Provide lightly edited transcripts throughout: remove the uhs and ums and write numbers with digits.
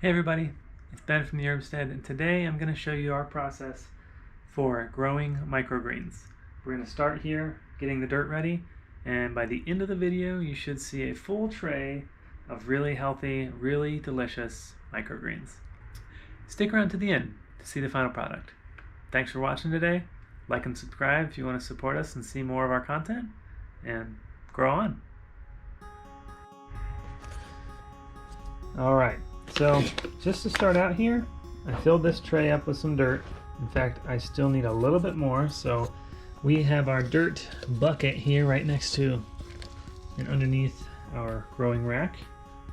Hey everybody, it's Ben from the Urbstead, and today I'm going to show you our process for growing microgreens. We're going to start here, getting the dirt ready, and by the end of the video you should see a full tray of really healthy, really delicious microgreens. Stick around to the end to see the final product. Thanks for watching today. Like and subscribe if you want to support us and see more of our content, and grow on. Alright, so just to start out here, I filled this tray up with some dirt. In fact, I still need a little bit more, so we have our dirt bucket here right next to and underneath our growing rack,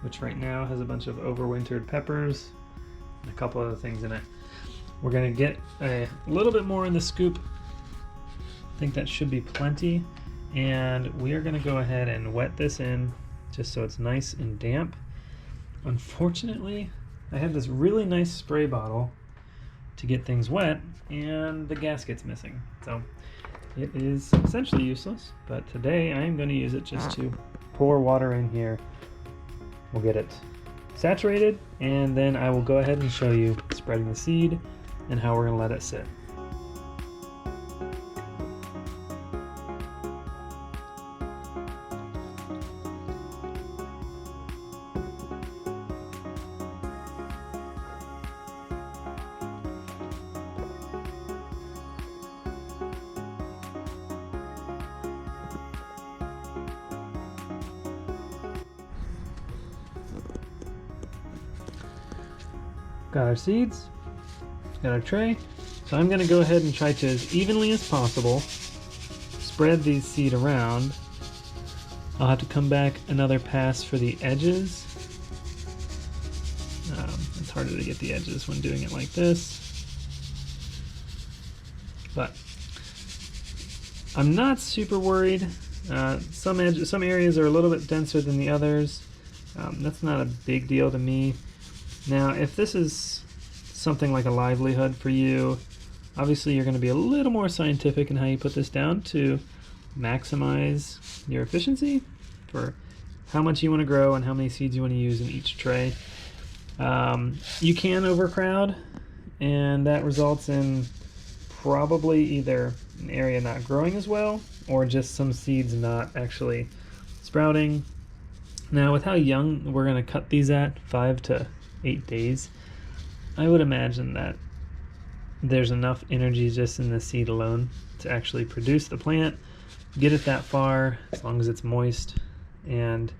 which right now has a bunch of overwintered peppers and a couple other things in it. We're going to get a little bit more in the scoop. I think that should be plenty, and we are going to go ahead and wet this in just so it's nice and damp. Unfortunately, I have this really nice spray bottle to get things wet, and the gasket's missing. So it is essentially useless, but today I am going to use it just to pour water in here. We'll get it saturated, and then I will go ahead and show you spreading the seed and how we're going to let it sit. Got our seeds, got our tray, so I'm going to go ahead and try to, as evenly as possible, spread these seed around. I'll have to come back another pass for the edges. It's harder to get the edges when doing it like this, but I'm not super worried. Some areas are a little bit denser than the others. That's not a big deal to me. Now, if this is something like a livelihood for you, obviously you're going to be a little more scientific in how you put this down to maximize your efficiency for how much you want to grow and how many seeds you want to use in each tray. You can overcrowd, and that results in probably either an area not growing as well or just some seeds not actually sprouting. Now, with how young we're going to cut these at, 5 to 8 days, I would imagine that there's enough energy just in the seed alone to actually produce the plant, get it that far as long as it's moist, and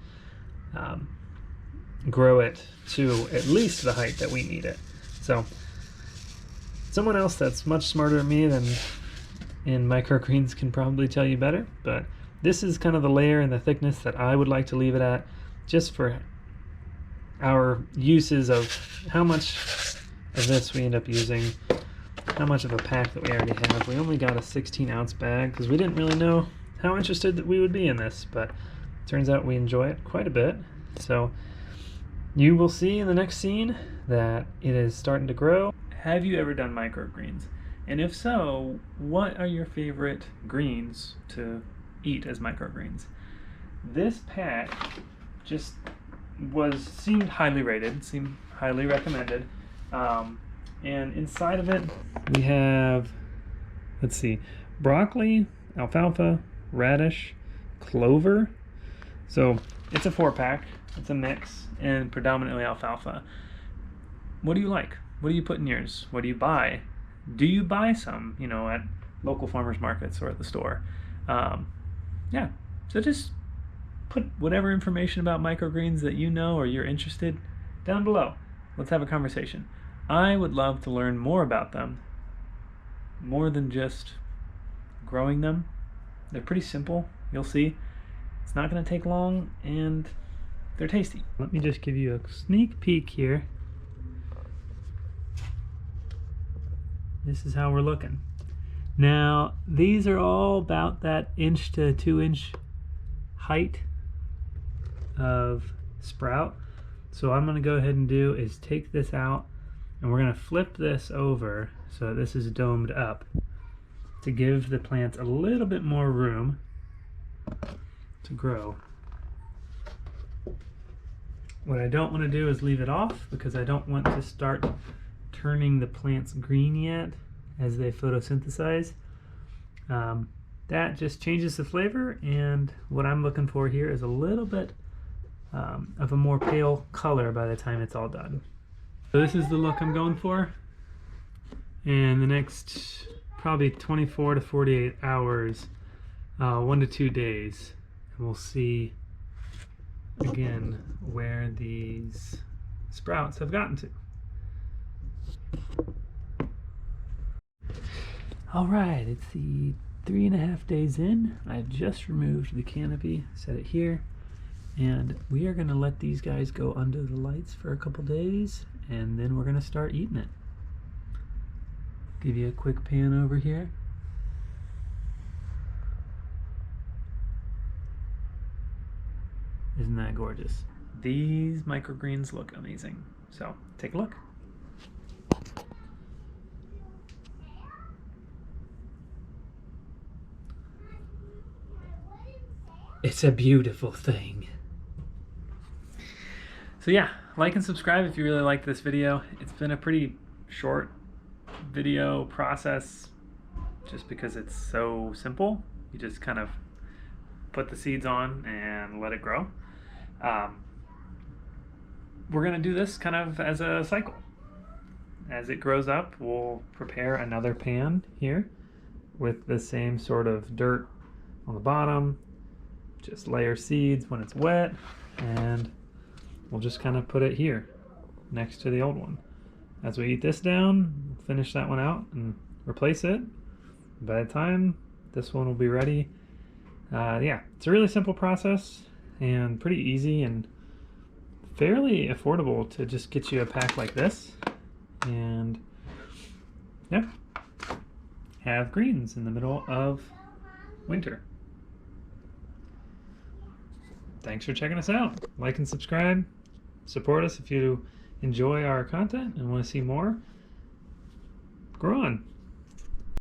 grow it to at least the height that we need it. So someone else that's much smarter than me than in microgreens can probably tell you better, but this is kind of the layer and the thickness that I would like to leave it at, just for our uses of how much of this we end up using, how much of a pack that we already have. We only got a 16-ounce bag because we didn't really know how interested that we would be in this, but it turns out we enjoy it quite a bit. So you will see in the next scene that it is starting to grow. Have you ever done microgreens? And if so, what are your favorite greens to eat as microgreens? This pack just seemed highly rated, seemed highly recommended, and inside of it we have, let's see, broccoli, alfalfa, radish, clover. So it's a 4-pack, it's a mix, and predominantly alfalfa. What do you like? What do you put in yours? What do you buy? Do you buy some, at local farmers markets or at the store? Yeah, so just put whatever information about microgreens that you know or you're interested down below. Let's have a conversation. I would love to learn more about them, more than just growing them. They're pretty simple, you'll see. It's not going to take long, and they're tasty. Let me just give you a sneak peek here. This is how we're looking. Now, these are all about that 1 to 2 inch height of sprout. So what I'm going to go ahead and do is take this out, and we're going to flip this over so this is domed up to give the plants a little bit more room to grow. What I don't want to do is leave it off because I don't want to start turning the plants green yet as they photosynthesize. That just changes the flavor, and what I'm looking for here is a little bit of a more pale color by the time it's all done. So this is the look I'm going for. And the next probably 24 to 48 hours, 1 to 2 days, and we'll see again where these sprouts have gotten to. All right, it's the 3.5 days in. I've just removed the canopy, set it here, and we are going to let these guys go under the lights for a couple days, and then we're going to start eating it. Give you a quick pan over here. Isn't that gorgeous? These microgreens look amazing. So take a look. It's a beautiful thing. So yeah, like and subscribe if you really liked this video. It's been a pretty short video process just because it's so simple. You just kind of put the seeds on and let it grow. We're gonna do this kind of as a cycle. As it grows up, we'll prepare another pan here with the same sort of dirt on the bottom. Just layer seeds when it's wet, and we'll just kind of put it here next to the old one. As we eat this down, we'll finish that one out and replace it. By the time this one will be ready, yeah, it's a really simple process and pretty easy and fairly affordable to just get you a pack like this, and yeah, have greens in the middle of winter. Thanks for checking us out. Like and subscribe. Support us if you enjoy our content and want to see more. Grow on.